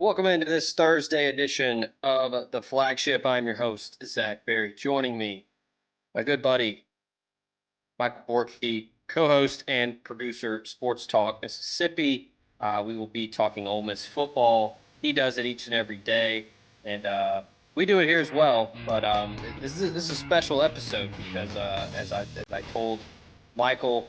Welcome into this Thursday edition of the Flagship. I'm your host, Zach Berry. Joining me, my good buddy, Michael Borkey, co-host and producer, Sports Talk Mississippi. We will be talking Ole Miss football. He does it each and every day, and we do it here as well. But this is a special episode because, as I told Michael,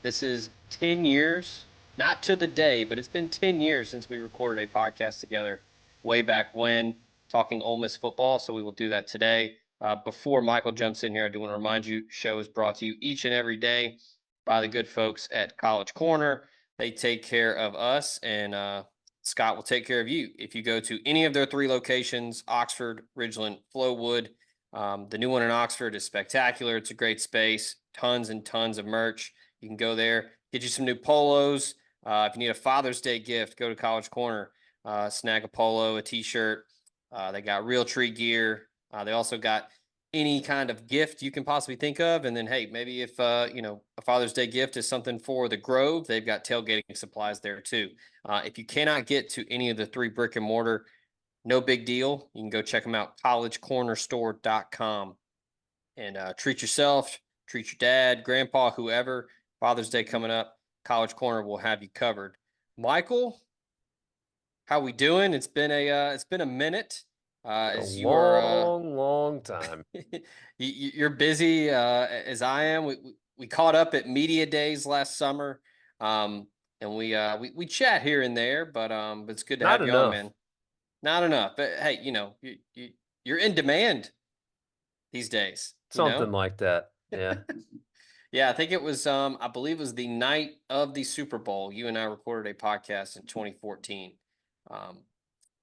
this is 10 years, not to the day, but it's been 10 years since we recorded a podcast together way back when, talking Ole Miss football. So we will do that today. Before Michael jumps in here, I do want to remind you, show is brought to you each and every day by the good folks at College Corner. They take care of us, and Scott will take care of you. If you go to any of their three locations, Oxford, Ridgeland, Flowood, the new one in Oxford is spectacular. It's a great space, tons and tons of merch. You can go there, get you some new polos. If you need a Father's Day gift, go to College Corner, snag a polo, a T-shirt. They got real tree gear. They also got any kind of gift you can possibly think of. And then, hey, maybe if, a Father's Day gift is something for the Grove, they've got tailgating supplies there too. If you cannot get to any of the three brick and mortar, no big deal. You can go check them out, collegecornerstore.com, and treat yourself, treat your dad, grandpa, whoever. Father's Day coming up, College Corner will have you covered. Michael, how we doing? It's been a minute. As you are long time. you're busy as I am. We caught up at media days last summer, and we chat here and there, but it's good to Not have you on, enough. man. Not enough, but hey, you're in demand these days. Something like that. Yeah. Yeah, I think it was I believe it was the night of the Super Bowl. You and I recorded a podcast in 2014.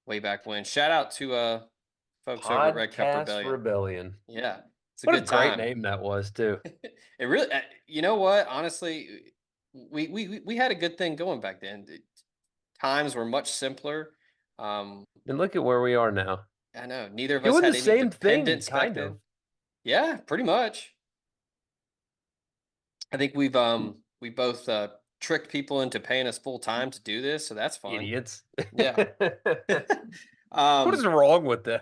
Way back when. Shout out to folks over at Red Cup Podcast Rebellion. Rebellion. Yeah. It's a What a good great time. name that was, too. It really you know what? Honestly, we had a good thing going back then. Times were much simpler. Um And look at where we are now. I know neither of us Doing the had any same thing, dependents back kind then. of. Yeah, pretty much. I think we both tricked people into paying us full time to do this, so that's fun. Idiots. Yeah. What is wrong with them?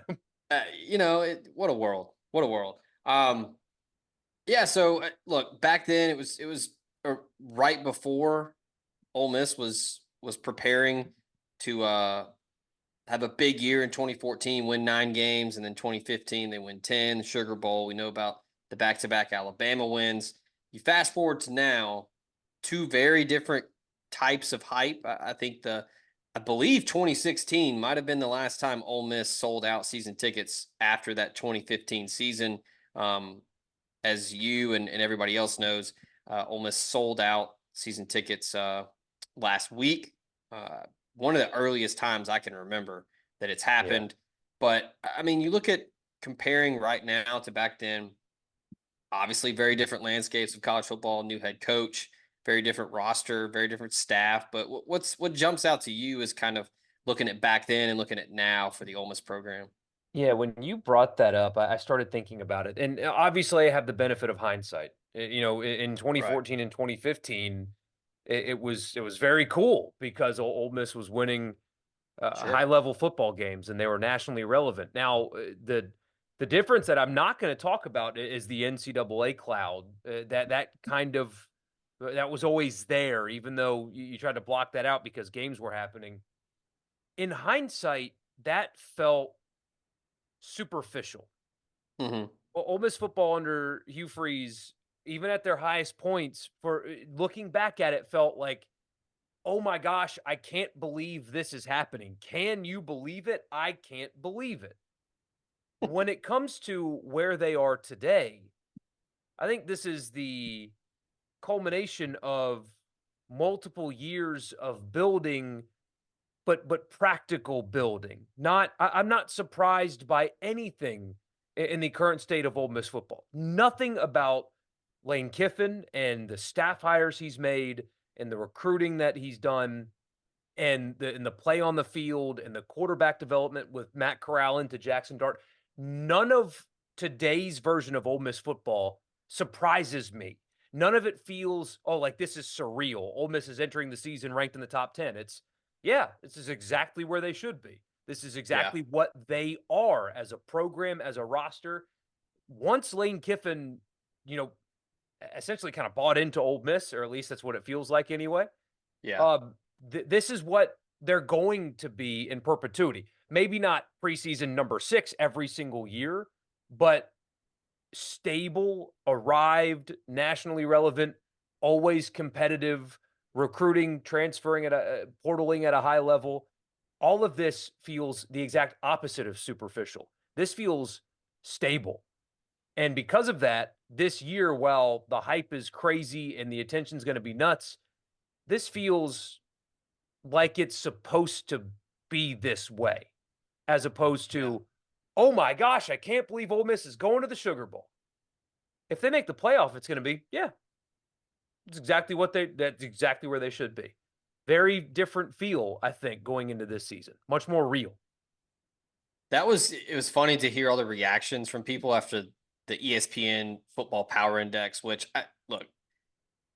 What a world. What a world. Yeah, so look, back then it was right before Ole Miss was preparing to have a big year in 2014, win 9 games, and then 2015 they win 10, the Sugar Bowl. We know about the back-to-back Alabama wins. You fast forward to now, two very different types of hype. I believe 2016 might have been the last time Ole Miss sold out season tickets after that 2015 season. As you and everybody else knows, Ole Miss sold out season tickets last week. One of the earliest times I can remember that it's happened. Yeah. But I mean, you look at comparing right now to back then, obviously very different landscapes of college football, new head coach, very different roster, very different staff. But what jumps out to you is kind of looking at back then and looking at now for the Ole Miss program. Yeah, when you brought that up, I started thinking about it. And obviously, I have the benefit of hindsight. In Right. 2014 and 2015, it was very cool because Ole Miss was winning high Sure. level football games and they were nationally relevant. Now, the difference that I'm not going to talk about is the NCAA cloud. That was always there, even though you tried to block that out because games were happening. In hindsight, that felt superficial. Hmm. Ole Miss football under Hugh Freeze, even at their highest points, for looking back at it, felt like, oh my gosh, I can't believe this is happening. Can you believe it? I can't believe it. When it comes to where they are today, I think this is the culmination of multiple years of building, but practical building. I'm not surprised by anything in the current state of Ole Miss football. Nothing about Lane Kiffin and the staff hires he's made and the recruiting that he's done and the play on the field and the quarterback development with Matt Corral into Jackson Dart. None of today's version of Ole Miss football surprises me. None of it feels, oh, like this is surreal. Ole Miss is entering the season ranked in the top 10. yeah, this is exactly where they should be. This is Yeah. exactly what they are as a program, as a roster. Once Lane Kiffin, you know, essentially kind of bought into Ole Miss, or at least that's what it feels like anyway. Yeah. Um, this is what they're going to be in perpetuity. Maybe not preseason number 6 every single year, but stable, arrived, nationally relevant, always competitive, recruiting, transferring at a portaling at a high level. All of this feels the exact opposite of superficial. This feels stable. And because of that, this year, while the hype is crazy and the attention's going to be nuts, this feels like it's supposed to be this way, as opposed Yeah. to, oh my gosh, I can't believe Ole Miss is going to the Sugar Bowl. If they make the playoff, it's going to be, yeah, that's exactly where they should be. Very different feel, I think, going into this season. Much more real. It was funny to hear all the reactions from people after the ESPN Football Power Index, which look,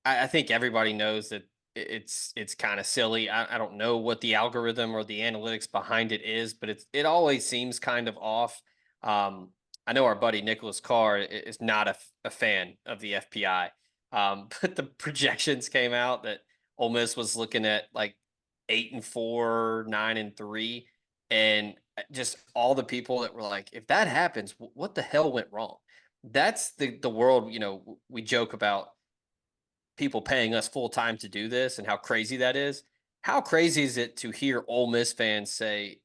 I think everybody knows that it's kind of silly. I don't know what the algorithm or the analytics behind it is, but it always seems kind of off. I know our buddy Nicholas Carr is not a fan of the FPI, but the projections came out that Ole Miss was looking at like 8-4, 9-3, and just all the people that were like, if that happens, what the hell went wrong? That's the world. We joke about people paying us full time to do this and how crazy that is. How crazy is it to hear Ole Miss fans say,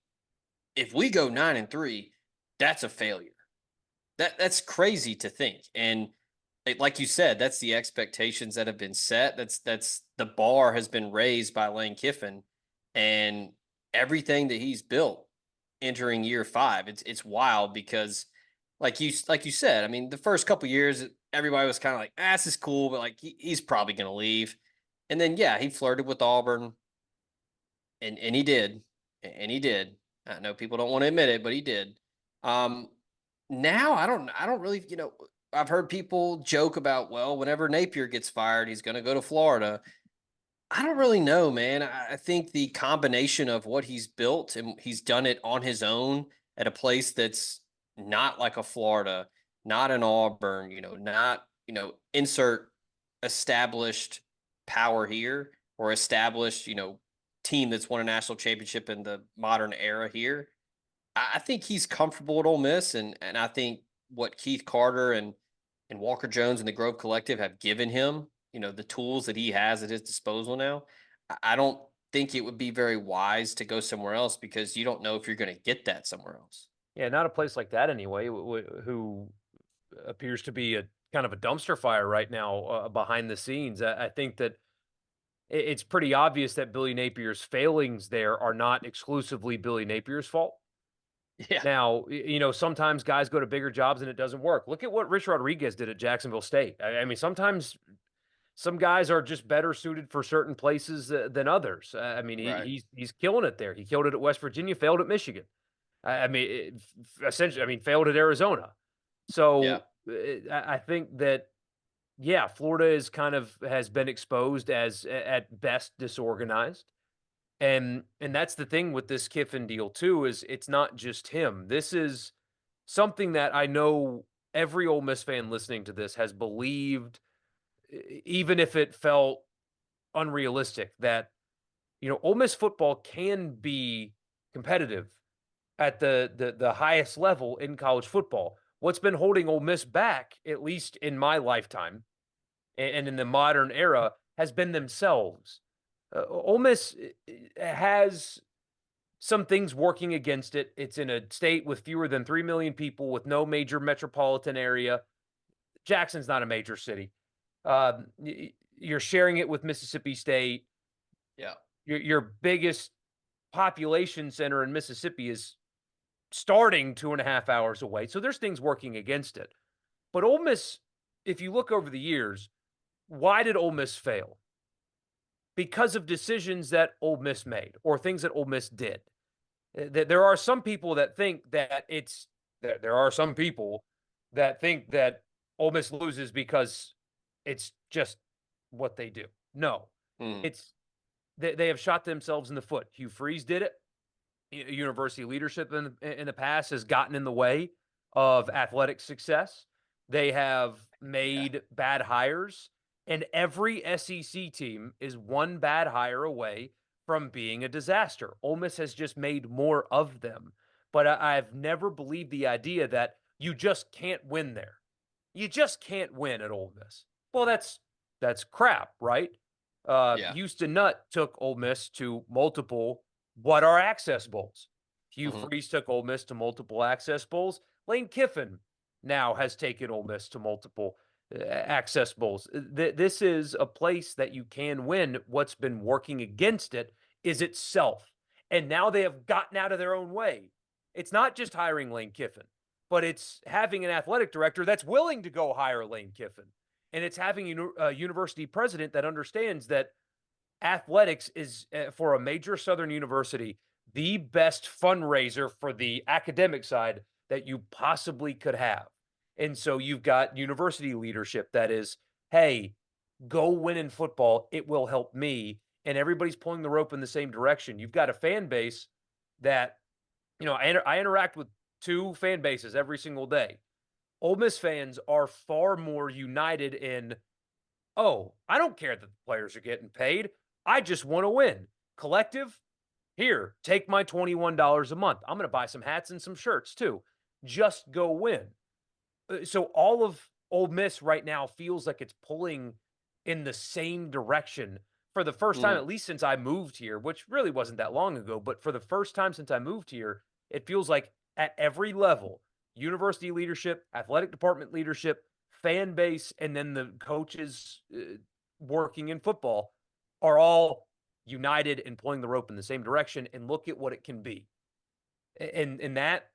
if we go 9-3, that's a failure? That's crazy to think. And like you said, that's the expectations that have been set. That's the bar has been raised by Lane Kiffin and everything that he's built entering year 5. It's wild because like you said, I mean, the first couple years everybody was kind of like, this is cool, but like he's probably going to leave. And then yeah, he flirted with Auburn, and he did. And he did. I know people don't want to admit it, but he did. Um Now I don't really, I've heard people joke about, well, whenever Napier gets fired, he's going to go to Florida. I don't really know, man. I think the combination of what he's built, and he's done it on his own at a place that's not like a Florida, not an Auburn, not, insert established power here, or established, team that's won a national championship in the modern era here. I think he's comfortable at Ole Miss, and I think what Keith Carter and Walker Jones and the Grove Collective have given him, the tools that he has at his disposal now. I don't think it would be very wise to go somewhere else because you don't know if you're going to get that somewhere else. Yeah, not a place like that anyway, who appears to be a kind of a dumpster fire right now behind the scenes. I think that it's pretty obvious that Billy Napier's failings there are not exclusively Billy Napier's fault. Yeah, Now, sometimes guys go to bigger jobs and it doesn't work. Look at what Rich Rodriguez did at Jacksonville State. I mean, sometimes some guys are just better suited for certain places than others. I mean, right. he's killing it there. He killed it at West Virginia, failed at Michigan. I mean, essentially, I mean, failed at Arizona. Yeah, So I think that, yeah, Florida is has been exposed as at best disorganized. And that's the thing with this Kiffin deal too, is it's not just him. This is something that I know every Ole Miss fan listening to this has believed, even if it felt unrealistic, that Ole Miss football can be competitive at the highest level in college football. What's been holding Ole Miss back, at least in my lifetime and in the modern era, has been themselves. Ole Miss has some things working against it. It's in a state with fewer than 3 million people, with no major metropolitan area. Jackson's not a major city. You're sharing it with Mississippi State. yeah, Your biggest population center in Mississippi is starting 2.5 hours away. So there's things working against it. But Ole Miss, if you look over the years, why did Ole Miss fail? Because of decisions that Ole Miss made or things that Ole Miss did. There are some people that think that there are some people that think that Ole Miss loses because it's just what they do. No, mm, it's they have shot themselves in the foot. Hugh Freeze did it. University leadership in the past has gotten in the way of athletic success. They have Yeah. made bad hires, and every SEC team is one bad hire away from being a disaster. Ole Miss has just made more of them. But I've never believed the idea that you just can't win there. You just can't win at Ole Miss. Well, that's crap, right? Yeah. Houston Nutt took Ole Miss to multiple what are access bowls. Hugh Mhm. Freeze took Ole Miss to multiple access bowls. Lane Kiffin now has taken Ole Miss to multiple access bowls. This is a place that you can win. What's been working against it is itself. And now they have gotten out of their own way. It's not just hiring Lane Kiffin, but it's having an athletic director that's willing to go hire Lane Kiffin. And it's having a university president that understands that athletics is for a major Southern university the best fundraiser for the academic side that you possibly could have. And so you've got university leadership that is, hey, go win in football. It will help me. And everybody's pulling the rope in the same direction. You've got a fan base that, I interact with two fan bases every single day. Ole Miss fans are far more united in, oh, I don't care that the players are getting paid. I just want to win. Collective, here, take my $21 a month. I'm going to buy some hats and some shirts too. Just go win. So all of Ole Miss right now feels like it's pulling in the same direction for the first time, Mm. at least since I moved here, which really wasn't that long ago. But for the first time since I moved here, it feels like at every level, university leadership, athletic department leadership, fan base, and then the coaches working in football are all united and pulling the rope in the same direction. And look at what it can be. And that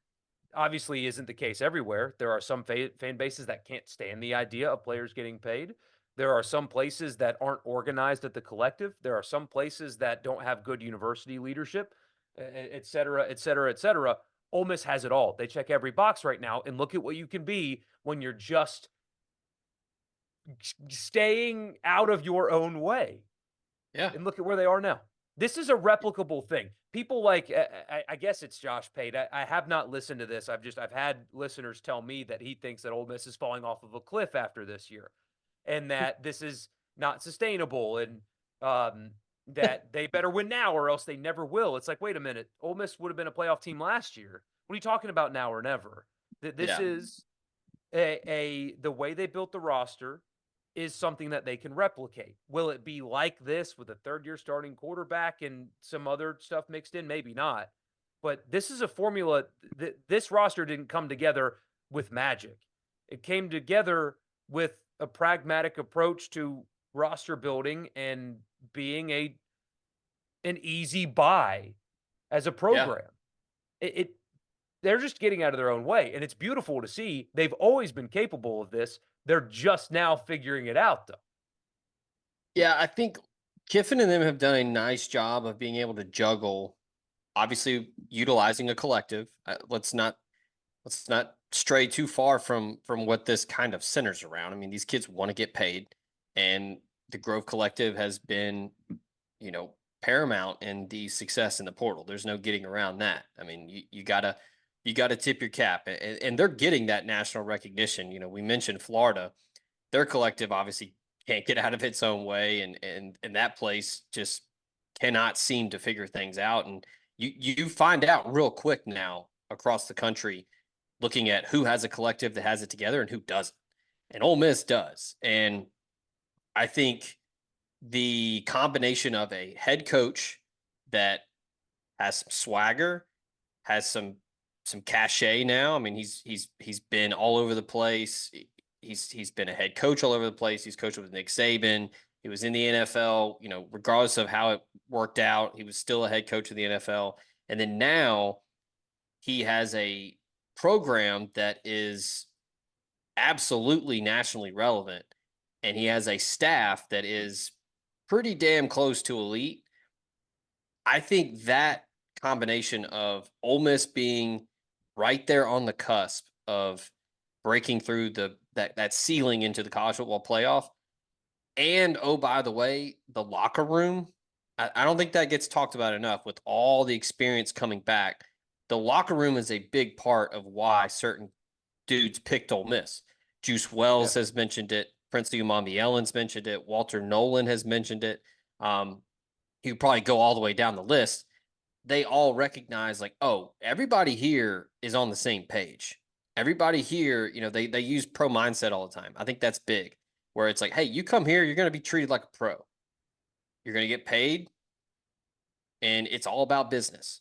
obviously isn't the case everywhere. There are some fan bases that can't stand the idea of players getting paid. There are some places that aren't organized at the collective. There are some places that don't have good university leadership, et cetera, et cetera, et cetera. Ole Miss has it all. They check every box right now, and look at what you can be when you're just staying out of your own way. Yeah. And look at where they are now. This is a replicable thing. People like, I guess it's Josh Pate. I have not listened to this. I've had listeners tell me that he thinks that Ole Miss is falling off of a cliff after this year, and that this is not sustainable, and that they better win now or else they never will. It's like, wait a minute, Ole Miss would have been a playoff team last year. What are you talking about now or never? This Yeah. is the way they built the roster is something that they can replicate. Will it be like this with a third-year starting quarterback and some other stuff mixed in? Maybe not. But this is a formula. This roster didn't come together with magic. It came together with a pragmatic approach to roster building and being an easy buy as a Yeah. program. It they're just getting out of their own way, and it's beautiful to see. They've always been capable of this. They're just now figuring it out, though. Yeah. I think Kiffin and them have done a nice job of being able to juggle, obviously utilizing a collective. Let's not stray too far from what this kind of centers around. I mean, these kids want to get paid, and the Grove Collective has been, paramount in the success in the portal. There's no getting around that. I mean, you gotta tip your cap, and they're getting that national recognition. We mentioned Florida; their collective obviously can't get out of its own way, and that place just cannot seem to figure things out. And you find out real quick now across the country, looking at who has a collective that has it together and who doesn't. And Ole Miss does. And I think the combination of a head coach that has some swagger, has some cachet now. I mean, he's been all over the place. He's been a head coach all over the place. He's coached with Nick Saban. He was in the NFL. Regardless of how it worked out, he was still a head coach of the NFL. And then now he has a program that is absolutely nationally relevant, and he has a staff that is pretty damn close to elite. I think that combination of Ole Miss being right there on the cusp of breaking through that ceiling into the college football playoff, and oh by the way, the locker room I don't think that gets talked about enough with all the experience coming back. The locker room is a big part of why certain dudes picked Ole Miss. Juice Yeah. Wells has mentioned it. Princey Umami Ellen's mentioned it. Walter Nolan has mentioned it. You probably go all the way down the list. They all recognize like, oh, everybody here is on the same page. Everybody here, they use pro mindset all the time. I think that's big, where it's like, hey, you come here, you're going to be treated like a pro. You're going to get paid, and it's all about business.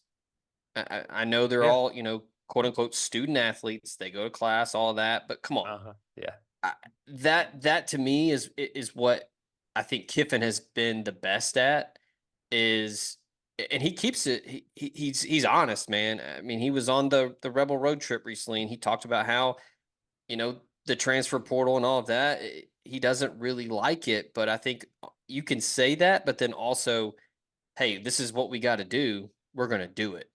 I know they're Yeah. all, quote unquote student athletes. They go to class, all that, but come on. Uh-huh. Yeah. I, that to me is what I think Kiffin has been the best at is, and he keeps it. He's honest, man. I mean, he was on the Rebel road trip recently, and he talked about how the transfer portal and all of that. He doesn't really like it, but I think you can say that, but then also, hey, this is what we got to do. We're going to do it.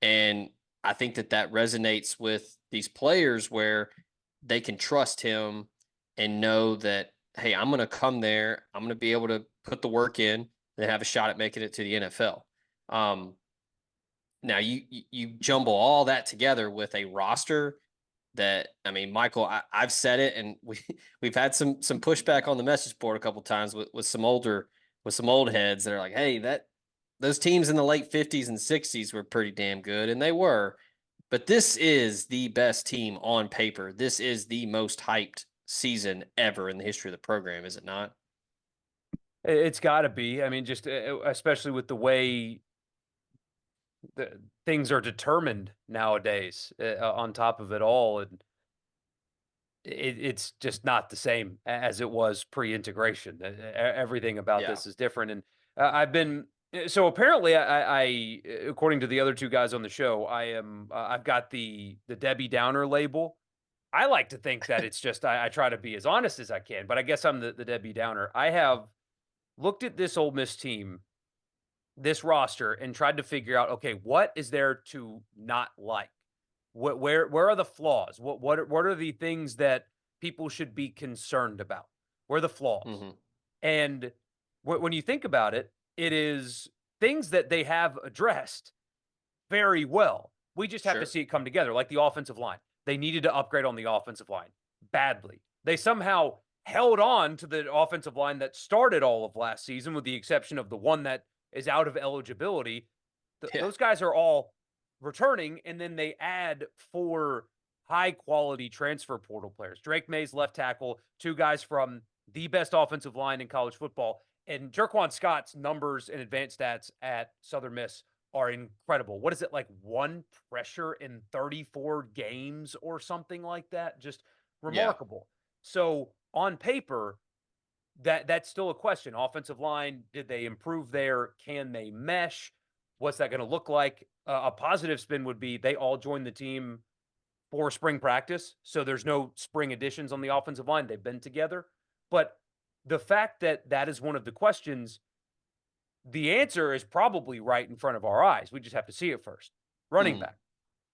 And I think that resonates with these players where they can trust him and know that, hey, I'm going to come there. I'm going to be able to put the work in and have a shot at making it to the NFL. Um, Now you jumble all that together with a roster that, I mean, Michael, I've said it, and we've had some pushback on the message board a couple times with some old heads that are like, hey, those teams in the late 50s and 60s were pretty damn good, and they were. But this is the best team on paper. This is the most hyped season ever in the history of the program, is it not? It's got to be. I mean, just especially with the way things are determined nowadays, on top of it all, and it's just not the same as it was pre-integration. Everything about Yeah. this is different, and I've been so apparently according to the other two guys on the show, I've got the Debbie Downer label. I like to think that it's just I try to be as honest as I can, but I guess I'm the Debbie Downer. I have looked at this Ole Miss team, this roster, and tried to figure out, okay, what is there to not like? Where are the flaws? What are the things that people should be concerned about? Where are the flaws? Hmm. And when you think about it, it is things that they have addressed very well. We just have to Sure. see it come together, like the offensive line. They needed to upgrade on the offensive line badly. They somehow held on to the offensive line that started all of last season, with the exception of the one that is out of eligibility. Yeah. Those guys are all returning, and then they add four high quality transfer portal players. Drake Mays, left tackle, two guys from the best offensive line in college football. And Jerquan Scott's numbers and advanced stats at Southern Miss are incredible. What is it, like one pressure in 34 games or something like that? Just Yeah. remarkable. So on paper, that's still a question. Offensive line, did they improve there? Can they mesh? What's that going to look like? A positive spin would be they all joined the team for spring practice, so there's no spring additions on the offensive line. They've been together. But the fact that that is one of the questions, the answer is probably right in front of our eyes. We just have to see it first. Running Mm. back.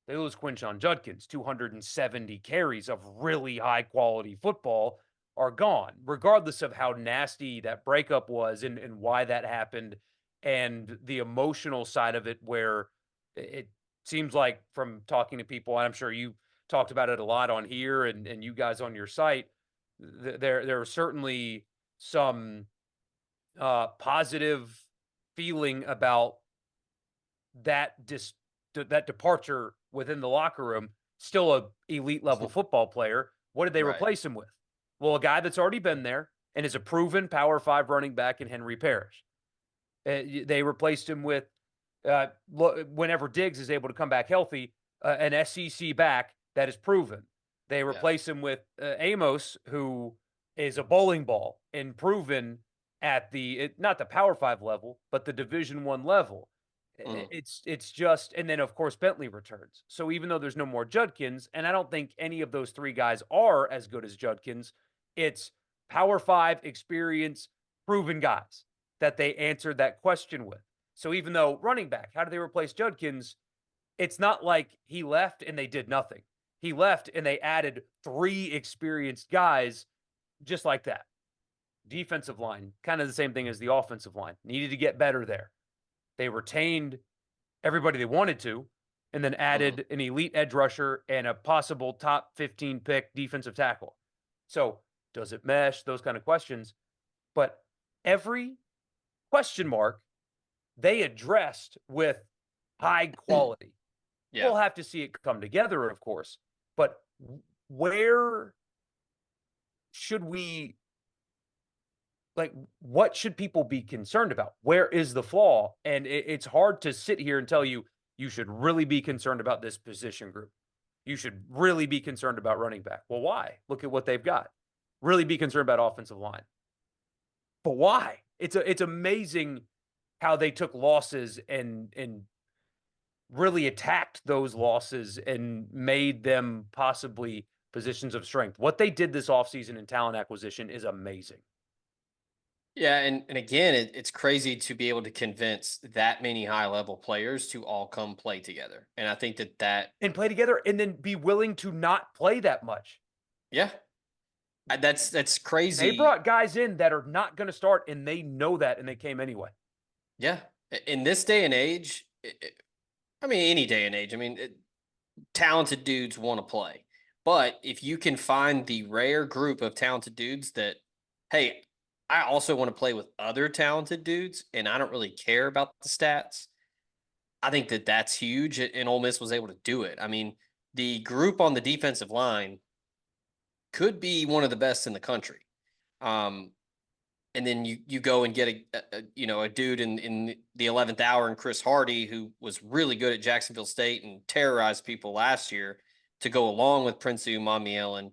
They lose Quinshon Judkins. 270 carries of really high quality football are gone, regardless of how nasty that breakup was, and why that happened, and the emotional side of it, where it seems like, from talking to people, and I'm sure you talked about it a lot on here, and you guys on your site, there are certainly some positive feeling about that that departure within the locker room. Still a elite level football player. What did they Right. replace him with? Well, a guy that's already been there and is a proven Power 5 running back in Henry Parrish. They replaced him with, whenever Diggs is able to come back healthy, an SEC back that is proven. They Yeah. replace him with Amos, who is a bowling ball and proven at not the Power 5 level, but the Division 1 level. Mm. It's just, and then of course Bentley returns. So even though there's no more Judkins, and I don't think any of those three guys are as good as Judkins, it's Power 5 experience, proven guys that they answered that question with. So even though running back, how do they replace Judkins? It's not like he left and they did nothing. He left and they added three experienced guys just like that. defensive line, kind of the same thing as the offensive line, needed to get better there. They retained everybody they wanted to, and then added an elite edge rusher and a possible top 15 pick defensive tackle. So does it mesh? Those kind of questions. But every question mark they addressed with high quality. Yeah. We'll have to see it come together, of course. But where should we, like, what should people be concerned about? Where is the flaw? And it's hard to sit here and tell you, you should really be concerned about this position group. You should really be concerned about running back. Well, why? Look at what they've got. Really be concerned about offensive line. But why? It's amazing how they took losses and really attacked those losses and made them possibly positions of strength. What they did this offseason in talent acquisition is amazing. Yeah, and again, it's crazy to be able to convince that many high level players to all come play together. And I think that And play together and then be willing to not play that much. yeah, that's crazy. They brought guys in that are not going to start, and they know that, and they came anyway. Yeah, in this day and age, I mean, any day and age, talented dudes want to play. But if you can find the rare group of talented dudes that, hey, I also want to play with other talented dudes, and I don't really care about the stats, I think that's huge, and Ole Miss was able to do it. I mean, the group on the defensive line could be one of the best in the country. And then you go and get a dude in the 11th hour and Chris Hardy, who was really good at Jacksonville State and terrorized people last year, to go along with Prince Mamiel,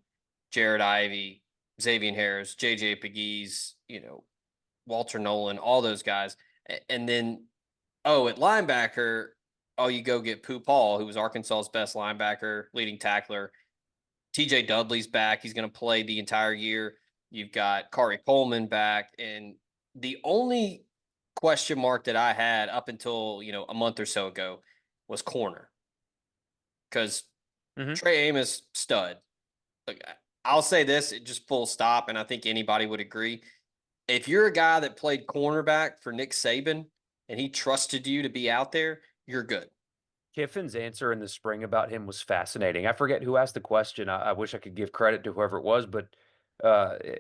Jared Ivey, Xavier Harris, JJ Pegues, Walter Nolan, all those guys. And then, at linebacker, you go get Pooh Paul, who was Arkansas's best linebacker, leading tackler. TJ Dudley's back. He's going to play the entire year. You've got Kari Coleman back. And the only question mark that I had up until, a month or so ago was corner. Because Trey Amos, stud. Look, I'll say this, just full stop, and I think anybody would agree. If you're a guy that played cornerback for Nick Saban and he trusted you to be out there, you're good. Kiffin's answer in the spring about him was fascinating. I forget who asked the question. I wish I could give credit to whoever it was, but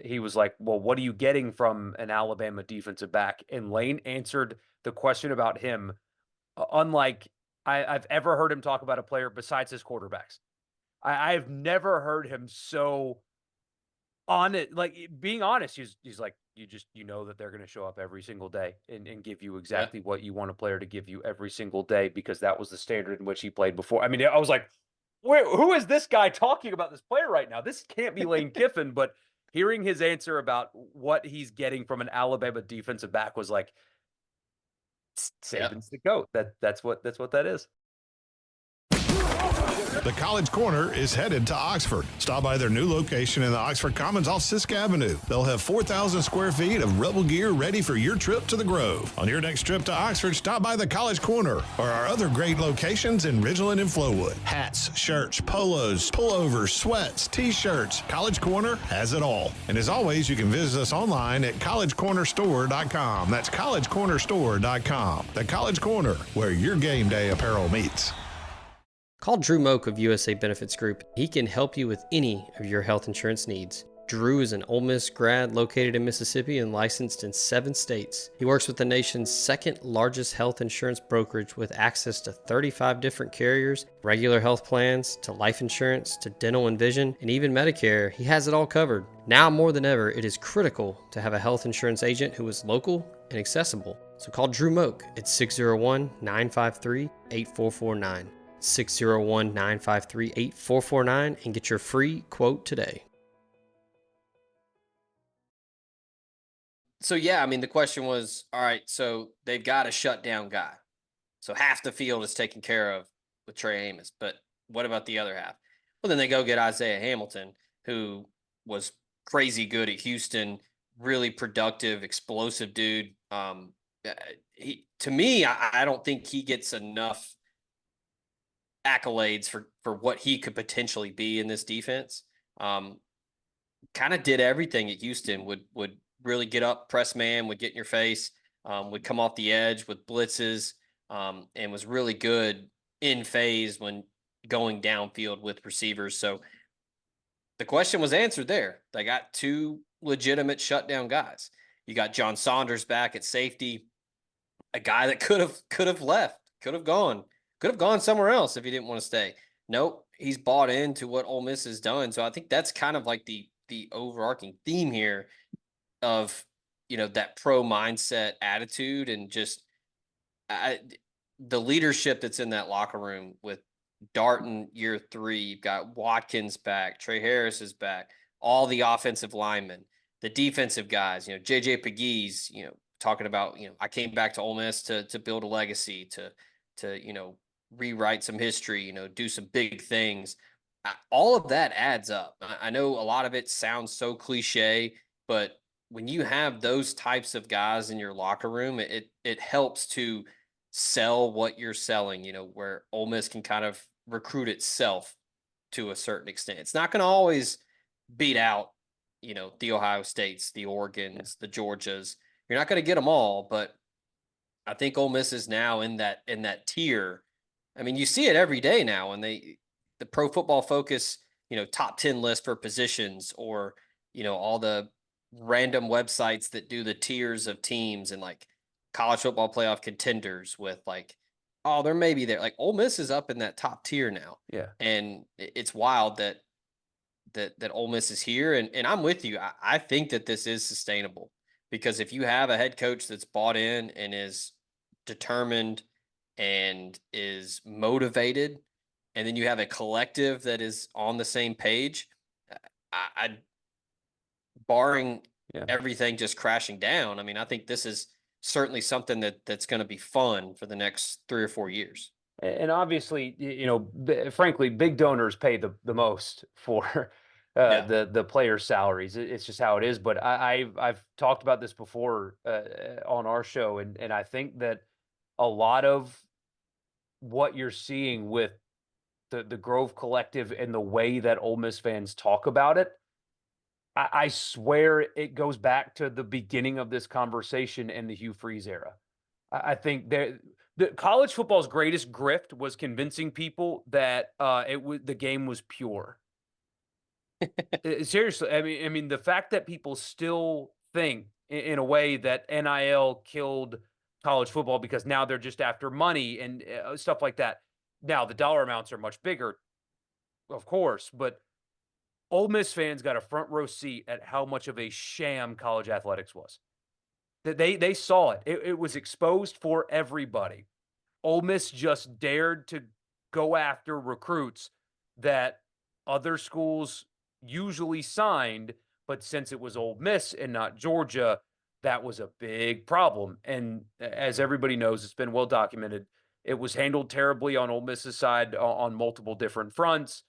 he was like, well, what are you getting from an Alabama defensive back? And Lane answered the question about him unlike I've ever heard him talk about a player besides his quarterbacks. I've never heard him so on it, like being honest. He's like, you know that they're going to show up every single day and give you exactly what you want a player to give you every single day, because that was the standard in which he played before. I mean, I was like, who is this guy talking about this player right now? This can't be Lane Kiffin. But hearing his answer about what he's getting from an Alabama defensive back was like, Saban's the GOAT. That's what that is. The College Corner is headed to Oxford. Stop by their new location in the Oxford Commons off Sisk Avenue. They'll have 4,000 square feet of Rebel gear ready for your trip to the Grove. On your next trip to Oxford, stop by the College Corner or our other great locations in Ridgeland and Flowood. Hats, shirts, polos, pullovers, sweats, t-shirts. College Corner has it all. And as always, you can visit us online at collegecornerstore.com. That's collegecornerstore.com. The College Corner, where your game day apparel meets. Call Drew Moak of USA Benefits Group. He can help you with any of your health insurance needs. Drew is an Ole Miss grad located in Mississippi and licensed in 7 states. He works with the nation's second largest health insurance brokerage with access to 35 different carriers, regular health plans, to life insurance, to dental and vision, and even Medicare. He has it all covered. Now more than ever, it is critical to have a health insurance agent who is local and accessible. So call Drew Moak at 601-953-8449. 601-953-8449 and get your free quote today. So, yeah, I mean, the question was, all right, so they've got a shutdown guy. So half the field is taken care of with Trey Amos. But what about the other half? Well, then they go get Isaiah Hamilton, who was crazy good at Houston, really productive, explosive dude. To me, I don't think he gets enough accolades for what he could potentially be in this defense. Kind of did everything at Houston, would really get up, press man, would get in your face, would come off the edge with blitzes, and was really good in phase when going downfield with receivers. So the question was answered there. They got two legitimate shutdown guys. You got John Saunders back at safety, a guy that could have left, could have gone somewhere else if he didn't want to stay. Nope, he's bought into what Ole Miss has done. So I think that's kind of like the overarching theme here of that pro mindset attitude and just the leadership that's in that locker room with Darton year 3. You've got Watkins back, Trey Harris is back, all the offensive linemen, the defensive guys, JJ Pegues, talking about, I came back to Ole Miss to build a legacy, to rewrite some history, do some big things. All of that adds up. I know a lot of it sounds so cliche, but when you have those types of guys in your locker room, it helps to sell what you're selling, where Ole Miss can kind of recruit itself to a certain extent. It's not going to always beat out, the Ohio States, the Oregons, the Georgias. You're not going to get them all, but I think Ole Miss is now in that tier. I mean, you see it every day now when the Pro Football Focus, top 10 list for positions, or, all the random websites that do the tiers of teams and like college football playoff contenders with like, oh, they're maybe there. Like Ole Miss is up in that top tier now. Yeah. And it's wild that Ole Miss is here. And I'm with you. I think that this is sustainable, because if you have a head coach that's bought in and is determined and is motivated, and then you have a collective that is on the same page, I barring everything just crashing down, I mean, I think this is certainly something that's going to be fun for the next 3 or 4 years. And obviously, frankly, big donors pay the most for the players' salaries. It's just how it is. But I've talked about this before on our show, and I think that a lot of what you're seeing with the Grove Collective and the way that Ole Miss fans talk about it, I swear it goes back to the beginning of this conversation in the Hugh Freeze era. I think the college football's greatest grift was convincing people that the game was pure. Seriously, I mean, the fact that people still think in a way that NIL killed college football because now they're just after money and stuff like that. Now the dollar amounts are much bigger, of course, but Ole Miss fans got a front row seat at how much of a sham college athletics was. They saw it. It was exposed for everybody. Ole Miss just dared to go after recruits that other schools usually signed, but since it was Ole Miss and not Georgia, that was a big problem. And as everybody knows, it's been well documented, it was handled terribly on Ole Miss's side on multiple different fronts.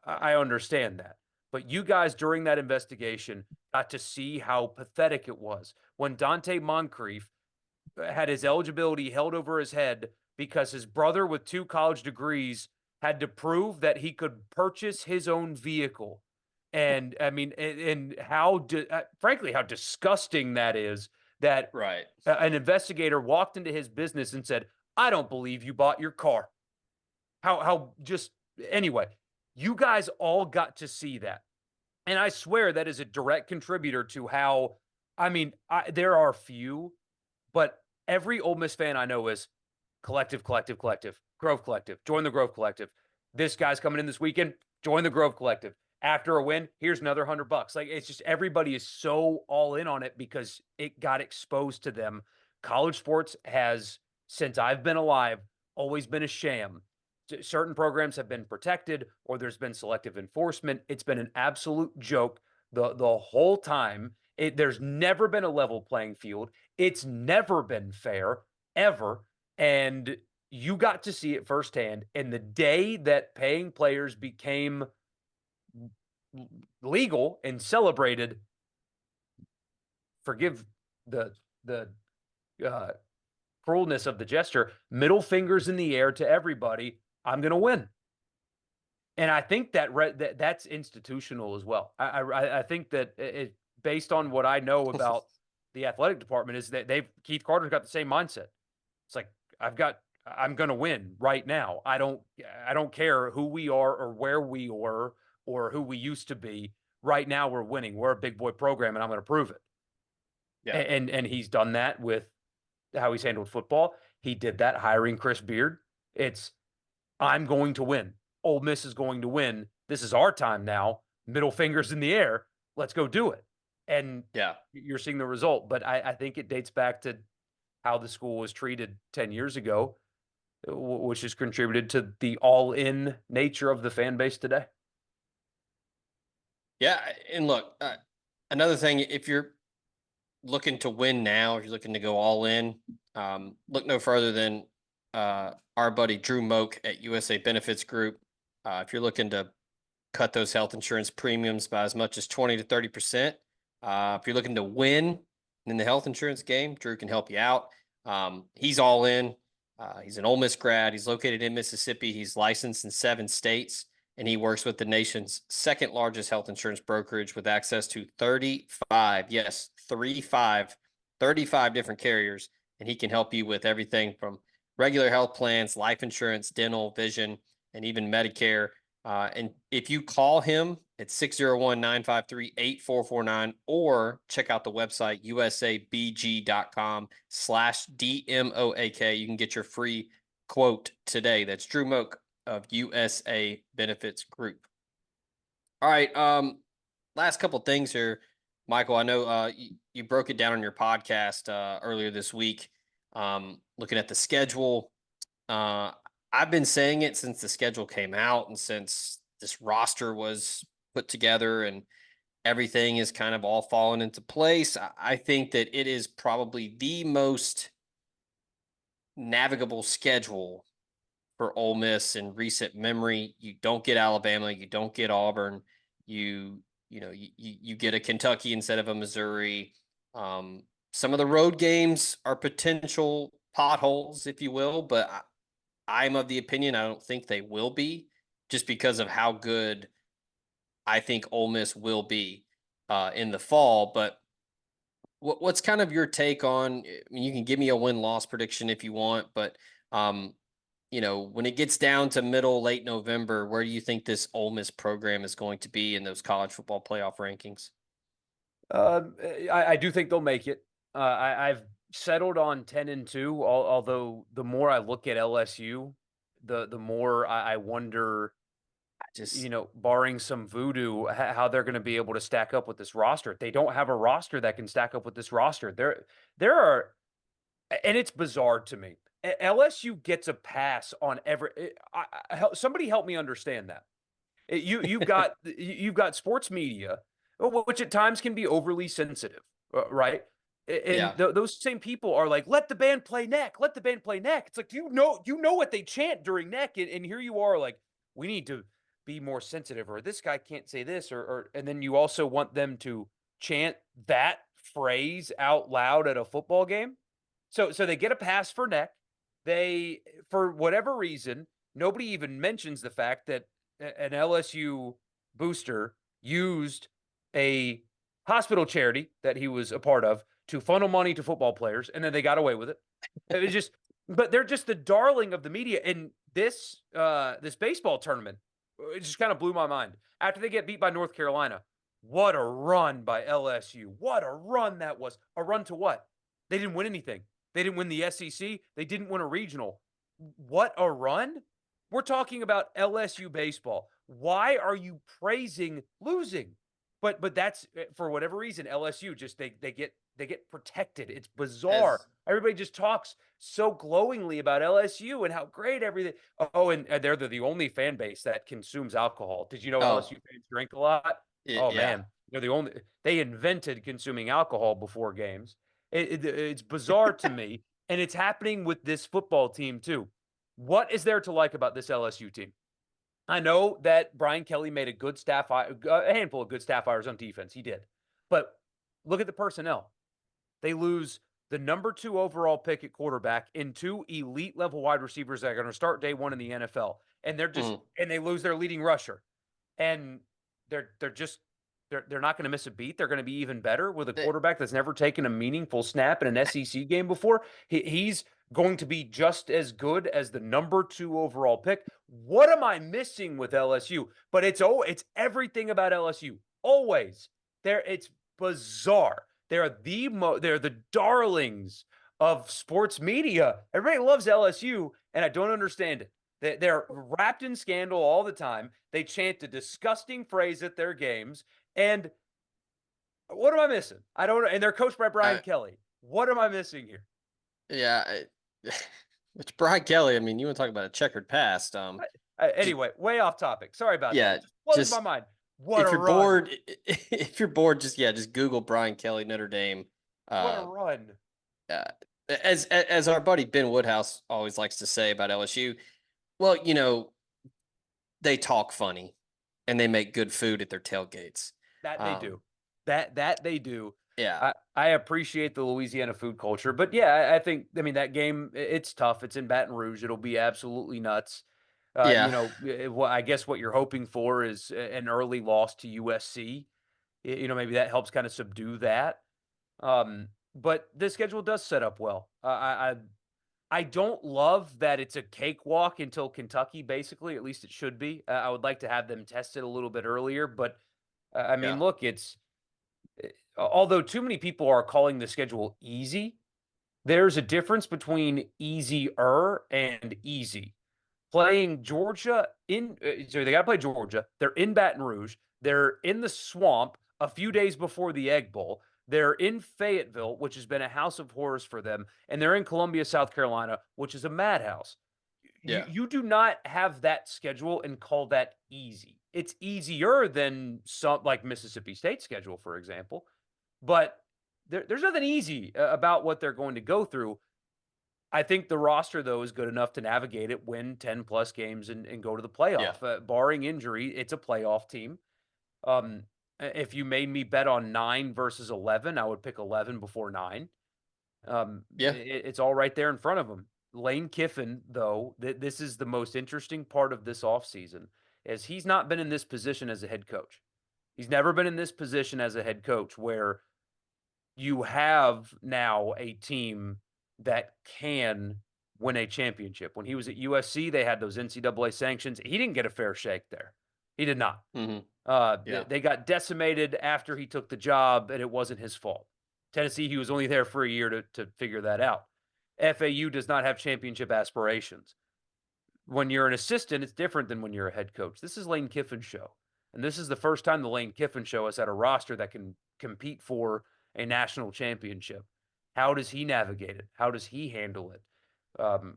I understand that. But you guys, during that investigation, got to see how pathetic it was when Dante Moncrief had his eligibility held over his head because his brother with 2 college degrees had to prove that he could purchase his own vehicle. And I mean, and how, frankly, how disgusting that is, that right. An investigator walked into his business and said, "I don't believe you bought your car." How just, anyway, you guys all got to see that. And I swear that is a direct contributor to how, I mean, there are few, but every Ole Miss fan I know is collective, Grove Collective, join the Grove Collective. This guy's coming in this weekend, join the Grove Collective. After a win, here's another $100. Like, it's just, everybody is so all in on it because it got exposed to them. College sports has, since I've been alive, always been a sham. Certain programs have been protected, or there's been selective enforcement. It's been an absolute joke the whole time. There's never been a level playing field. It's never been fair, ever. And you got to see it firsthand. And the day that paying players became legal and celebrated, forgive the cruelness of the gesture, middle fingers in the air to everybody, I'm going to win. And I think that that's institutional as well. I think that based on what I know about the athletic department, is that Keith Carter's got the same mindset. It's like, I'm going to win right now. I don't care who we are or where we were or who we used to be. Right now we're winning. We're a big boy program and I'm going to prove it. Yeah. And he's done that with how he's handled football. He did that hiring Chris Beard. It's, I'm going to win. Ole Miss is going to win. This is our time now. Middle fingers in the air. Let's go do it. And yeah, you're seeing the result. But I think it dates back to how the school was treated 10 years ago, which has contributed to the all-in nature of the fan base today. Yeah, and look, another thing, if you're looking to win now, if you're looking to go all in, look no further than our buddy Drew Moak at USA Benefits Group. If you're looking to cut those health insurance premiums by as much as 20 to 30%, if you're looking to win in the health insurance game, Drew can help you out. He's all in. He's an Ole Miss grad. He's located in Mississippi. He's licensed in 7 states, and he works with the nation's second largest health insurance brokerage with access to 35 different carriers. And he can help you with everything from regular health plans, life insurance, dental, vision, and even Medicare. And if you call him at 601-953-8449 or check out the website usabg.com/DMOAK, you can get your free quote today. That's Drew Moak of USA Benefits Group. All right. Last couple things here, Michael. I know you broke it down on your podcast earlier this week, looking at the schedule. I've been saying it since the schedule came out and since this roster was put together and everything is kind of all fallen into place. I think that it is probably the most navigable schedule for Ole Miss in recent memory. You don't get Alabama, you don't get Auburn, you get a Kentucky instead of a Missouri. Some of the road games are potential potholes, if you will, but I'm of the opinion I don't think they will be, just because of how good I think Ole Miss will be in the fall. But what's kind of your take on? I mean, you can give me a win-loss prediction if you want, but when it gets down to late November, where do you think this Ole Miss program is going to be in those college football playoff rankings? I do think they'll make it. I've settled on 10-2, although the more I look at LSU, the more I wonder, barring some voodoo, how they're going to be able to stack up with this roster. They don't have a roster that can stack up with this roster. There are, and it's bizarre to me. LSU gets a pass on somebody help me understand that. You've got sports media, which at times can be overly sensitive, right? And those same people are like, let the band play neck, let the band play neck. It's like, you know what they chant during neck. And here you are like, we need to be more sensitive, or this guy can't say this, and then you also want them to chant that phrase out loud at a football game. So they get a pass for neck. They, for whatever reason, nobody even mentions the fact that an LSU booster used a hospital charity that he was a part of to funnel money to football players, and then they got away with it. It was just, but they're just the darling of the media. And this baseball tournament, it just kind of blew my mind. After they get beat by North Carolina, what a run by LSU. What a run that was. A run to what? They didn't win anything. They didn't win the SEC. They didn't win a regional. What a run. We're talking about LSU baseball. Why are you praising losing? But that's, for whatever reason, LSU just they get protected. It's bizarre. Everybody just talks so glowingly about LSU and how great everything. Oh, and they're the only fan base that consumes alcohol. Did you know LSU fans drink a lot? Man, they're the only. They invented consuming alcohol before games. It's bizarre to me, and it's happening with this football team too. What is there to like about this LSU team? I know that Brian Kelly made a handful of good staff hires on defense. He did. But look at the personnel. They lose the number 2 overall pick at quarterback and 2 elite level wide receivers that are going to start day 1 in the NFL. And they're just, and they lose their leading rusher. And they're just They're not going to miss a beat. They're going to be even better with a They- quarterback that's never taken a meaningful snap in an SEC game before. He's going to be just as good as the number 2 overall pick. What am I missing with LSU? But it's everything about LSU. Always. It's bizarre. They're the darlings of sports media. Everybody loves LSU, and I don't understand it. They're wrapped in scandal all the time. They chant a disgusting phrase at their games. And what am I missing? I don't know. And they're coached by Brian Kelly. What am I missing here? Yeah. It's Brian Kelly. I mean, you want to talk about a checkered past. Anyway, way off topic. Sorry about that. Just my mind. What if a you're run. bored, if you're bored, just Google Brian Kelly, Notre Dame. What a run. As our buddy Ben Woodhouse always likes to say about LSU, well, they talk funny and they make good food at their tailgates. That they do. That they do. Yeah. I appreciate the Louisiana food culture, but yeah, I mean, that game, it's tough. It's in Baton Rouge. It'll be absolutely nuts. I guess what you're hoping for is an early loss to USC. Maybe that helps kind of subdue that. But the schedule does set up well. I don't love that it's a cakewalk until Kentucky, basically. At least it should be. I would like to have them tested a little bit earlier, but look, although too many people are calling the schedule easy, there's a difference between easier and easy. Playing Georgia so they got to play Georgia. They're in Baton Rouge. They're in the swamp a few days before the Egg Bowl. They're in Fayetteville, which has been a house of horrors for them. And they're in Columbia, South Carolina, which is a madhouse. Yeah. You do not have that schedule and call that easy. It's easier than some like Mississippi State's schedule, for example. But there's nothing easy about what they're going to go through. I think the roster, though, is good enough to navigate it, win 10-plus games, and go to the playoff. Yeah. Barring injury, it's a playoff team. If you made me bet on 9 versus 11, I would pick 11 before 9. It's all right there in front of them. Lane Kiffin, though, this is the most interesting part of this offseason, is he's not been in this position as a head coach. He's never been in this position as a head coach where you have now a team that can win a championship. When he was at USC, they had those NCAA sanctions. He didn't get a fair shake there. He did not. Mm-hmm. They got decimated after he took the job, and it wasn't his fault. Tennessee, he was only there for a year to figure that out. FAU does not have championship aspirations. When you're an assistant, it's different than when you're a head coach. This is Lane Kiffin's show. And this is the first time the Lane Kiffin show has had a roster that can compete for a national championship. How does he navigate it? How does he handle it?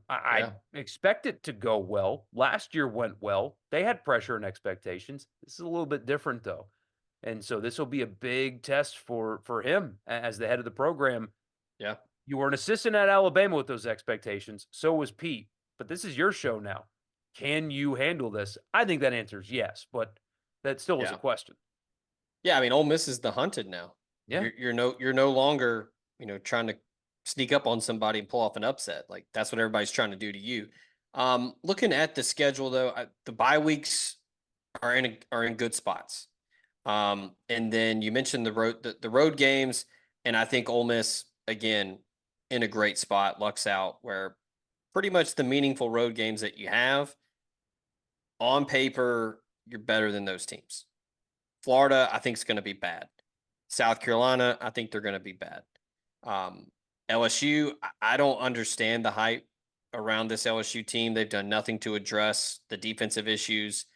I expect it to go well. Last year went well. They had pressure and expectations. This is a little bit different, though. And so this will be a big test for him as the head of the program. Yeah. You were an assistant at Alabama with those expectations. So was Pete. But this is your show now. Can you handle this? I think that answer is yes, but that still is a question. Yeah, I mean, Ole Miss is the hunted now. Yeah. You're no longer, trying to sneak up on somebody and pull off an upset. Like, that's what everybody's trying to do to you. Looking at the schedule, though, the bye weeks are in good spots. And then you mentioned the road games, and I think Ole Miss, again, in a great spot, lucks out, where pretty much the meaningful road games that you have, on paper, you're better than those teams. Florida, I think, is going to be bad. South Carolina, I think they're going to be bad. LSU, I don't understand the hype around this LSU team. They've done nothing to address the defensive issues.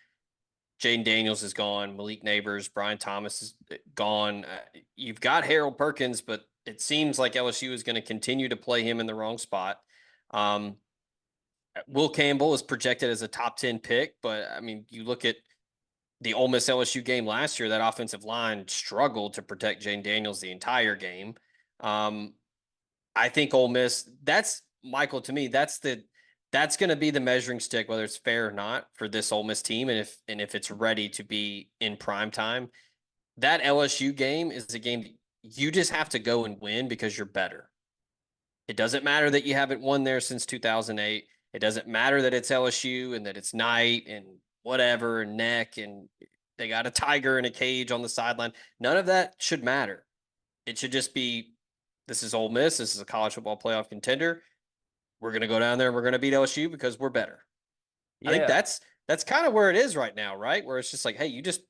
Jaden Daniels is gone. Malik Neighbors, Brian Thomas is gone. You've got Harold Perkins, but it seems like LSU is going to continue to play him in the wrong spot. Will Campbell is projected as a top 10 pick, but I mean, you look at the Ole Miss LSU game last year, that offensive line struggled to protect Jaden Daniels the entire game. I think Ole Miss, Michael, to me, that's going to be the measuring stick, whether it's fair or not, for this Ole Miss team. And if it's ready to be in prime time, that LSU game is a game that you just have to go and win because you're better. It doesn't matter that you haven't won there since 2008. It doesn't matter that it's LSU and that it's night and whatever and neck, and they got a tiger in a cage on the sideline. None of that should matter. It should just be, this is Ole Miss. This is a college football playoff contender. We're going to go down there and we're going to beat LSU because we're better. I think Yeah. that's kind of where it is right now, right? Where it's just like, hey, you just,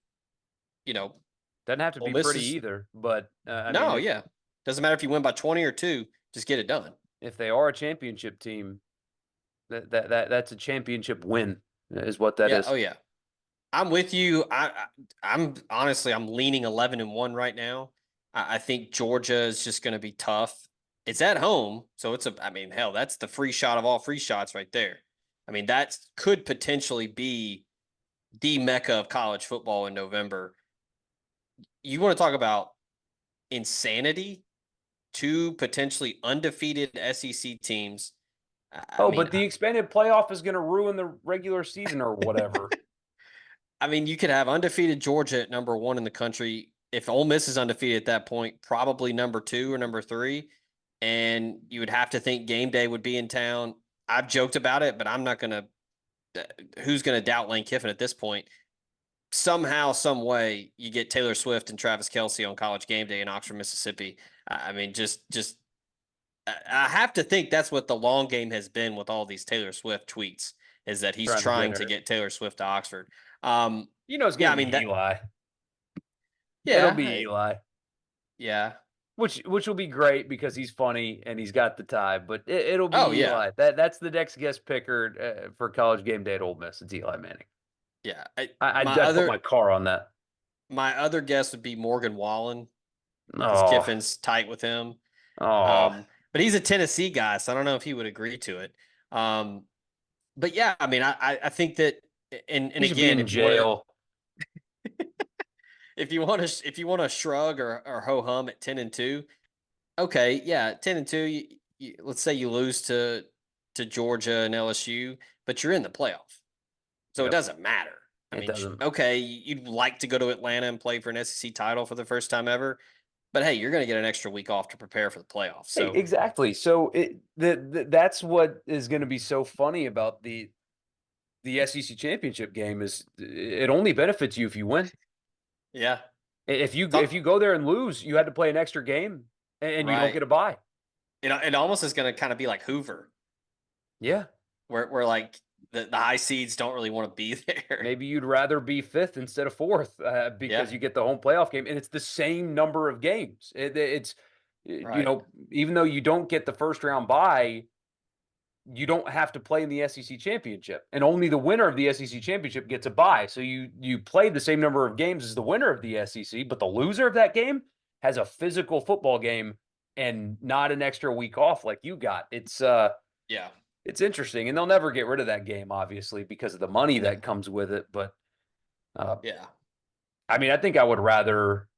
Doesn't have to Ole be Miss pretty is either, but I no, mean, yeah. Doesn't matter if you win by 20 or 2, just get it done. if they are a championship team, that's a championship win is what that Yeah, is. oh yeah. I'm with you. I'm honestly I'm leaning 11-1 right now. I think Georgia is just going to be tough. It's at home, so I mean, hell, that's the free shot of all free shots right there. I mean, that could potentially be the mecca of college football in November. You want to talk about insanity? Two potentially undefeated SEC teams. I mean, But the expanded playoff is going to ruin the regular season or whatever. I mean, you could have undefeated Georgia at number 1 in the country. If Ole Miss is undefeated at that point, probably number 2 or number 3. And you would have to think game day would be in town. I've joked about it, but I'm not going to. Who's going to doubt Lane Kiffin at this point? Somehow, some way, you get Taylor Swift and Travis Kelce on College Game Day in Oxford, Mississippi. I mean, just I have to think that's what the long game has been with all these Taylor Swift tweets, is that he's trying to get Taylor Swift to Oxford. It's going to be Eli. It'll be Eli. Yeah. Which will be great because he's funny and he's got the tie, but it'll be Eli. That's the next guest picker for College Game Day at Ole Miss. It's Eli Manning. Yeah. I'd put my car on that. My other guess would be Morgan Wallen, because Kiffin's tight with him. But he's a Tennessee guy, so I don't know if he would agree to it. But yeah, I mean, I think that, and he should again, be in jail. If you want to shrug or ho hum at 10-2, okay, yeah, 10-2. Let's say you lose to Georgia and LSU, but you're in the playoff, so it doesn't matter. I mean, okay, you'd like to go to Atlanta and play for an SEC title for the first time ever, but hey, you're going to get an extra week off to prepare for the playoffs. So exactly. So that's what is going to be so funny about the SEC championship game is it only benefits you if you win. Yeah. If you go there and lose, you had to play an extra game and you don't get a bye. It almost is going to kind of be like Hoover. Yeah. Where like the high seeds don't really want to be there. Maybe you'd rather be 5th instead of 4th because you get the home playoff game and it's the same number of games. It's even though you don't get the first round bye, you don't have to play in the SEC championship, and only the winner of the SEC championship gets a bye. So you play the same number of games as the winner of the SEC, but the loser of that game has a physical football game and not an extra week off like you got. It's it's interesting, and they'll never get rid of that game, obviously, because of the money that comes with it. But I mean, I think I would rather.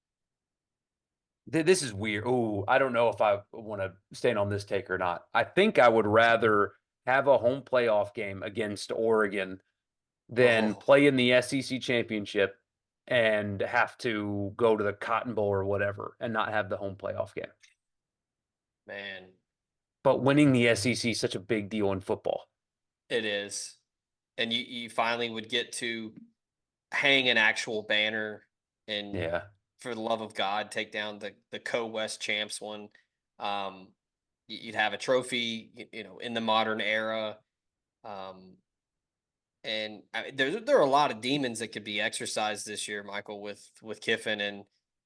This is weird. Oh, I don't know if I want to stand on this take or not. I think I would rather have a home playoff game against Oregon than play in the SEC championship and have to go to the Cotton Bowl or whatever and not have the home playoff game. Man. But winning the SEC is such a big deal in football. It is. And you finally would get to hang an actual banner and for the love of God, take down the Co-West champs one. You'd have a trophy, in the modern era. And there are a lot of demons that could be exercised this year, Michael, with Kiffin. And,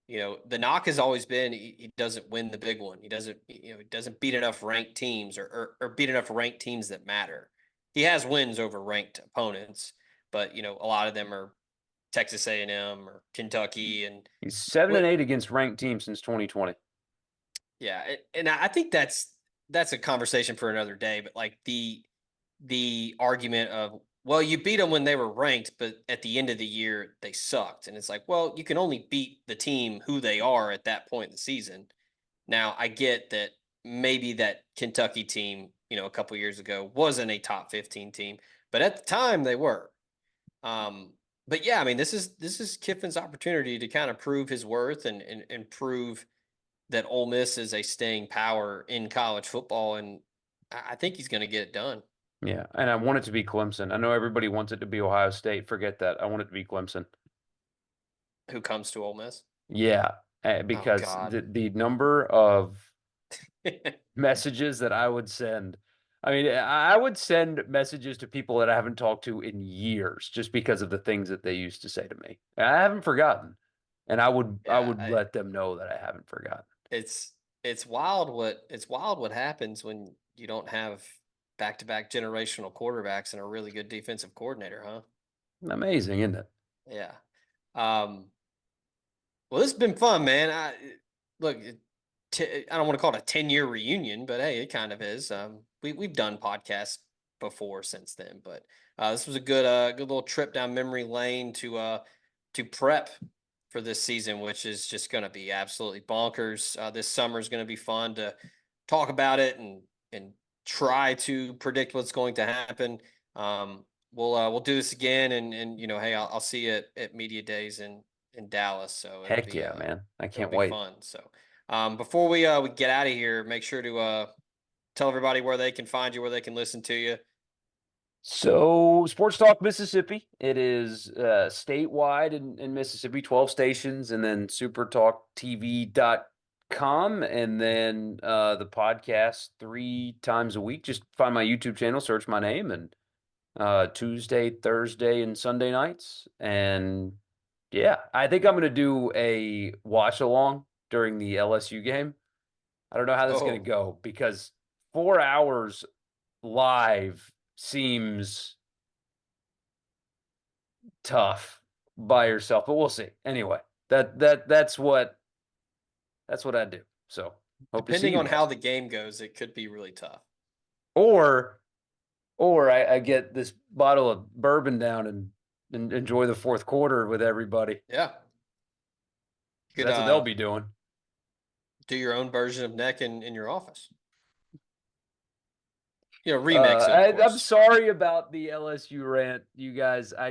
the knock has always been he doesn't win the big one. He doesn't beat enough ranked teams or beat enough ranked teams that matter. He has wins over ranked opponents, but, a lot of them are Texas A&M or Kentucky, and he's 7-8 against ranked teams since 2020. Yeah, and I think that's a conversation for another day. But like the argument of, well, you beat them when they were ranked, but at the end of the year they sucked, and it's like, well, you can only beat the team who they are at that point in the season. Now I get that maybe that Kentucky team, a couple years ago wasn't a top 15 team, but at the time they were. But yeah, I mean, this is Kiffin's opportunity to kind of prove his worth and prove that Ole Miss is a staying power in college football, and I think he's going to get it done. Yeah, and I want it to be Clemson. I know everybody wants it to be Ohio State. Forget that. I want it to be Clemson. who comes to Ole Miss? Yeah, Oh, because God. the number of messages that I would send. I mean, I would send messages to people that I haven't talked to in years just because of the things that they used to say to me. And I haven't forgotten. And I would Yeah, let them know that I haven't forgotten. it's wild what happens when you don't have back-to-back generational quarterbacks and a really good defensive coordinator, huh? Amazing, isn't it? Yeah. Um, well, this has been fun, man. Look, I don't want to call it a 10-year reunion, but hey, it kind of is. We've done podcasts before since then, but this was a good little trip down memory lane to prep for this season, which is just going to be absolutely bonkers. This summer is going to be fun to talk about it and try to predict what's going to happen. We'll do this again, and hey, I'll see you at media days in Dallas, so Heck yeah, man. I it'll can't be wait. fun. So before we get out of here, make sure to tell everybody where they can find you, where they can listen to you. So, Sports Talk Mississippi. It is statewide in Mississippi, 12 stations, and then supertalktv.com, and then the podcast 3 times a week. Just find my YouTube channel, search my name, and Tuesday, Thursday, and Sunday nights. And yeah, I think I'm going to do a watch along during the LSU game. I don't know how this is going to go because 4 hours live seems tough by yourself, but we'll see. Anyway, that's what I do. So hope to see Depending you on guys. how the game goes, it could be really tough. Or I get this bottle of bourbon down and enjoy the fourth quarter with everybody. Yeah. Could, that's what they'll be doing. Do your own version of neck in your office. Remix it, of I'm course. sorry about the LSU rant, you guys. I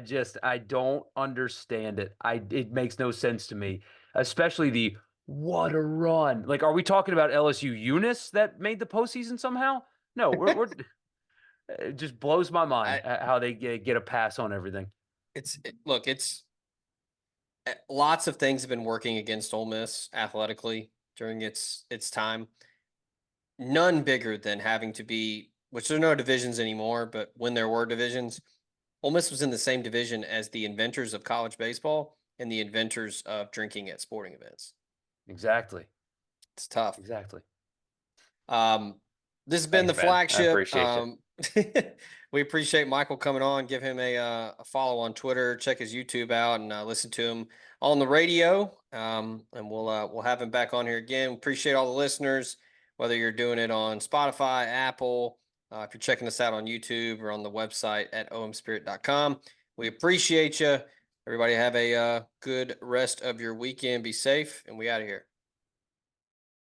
don't understand it. It makes no sense to me, especially what a run. Like, are we talking about LSU Eunice that made the postseason somehow? No, we're it just blows my mind how they get a pass on everything. Look, lots of things have been working against Ole Miss athletically during its time. None bigger than having to be, which there are no divisions anymore, but when there were divisions, Ole Miss was in the same division as the inventors of college baseball and the inventors of drinking at sporting events. Exactly. It's tough. Exactly. This has been the Flagship. I appreciate it. We appreciate Michael coming on. Give him a follow on Twitter. Check his YouTube out and listen to him on the radio. And we'll have him back on here again. We appreciate all the listeners, whether you're doing it on Spotify, Apple, if you're checking us out on YouTube or on the website at omspirit.com. We appreciate you. Everybody have a good rest of your weekend. Be safe, and we out of here.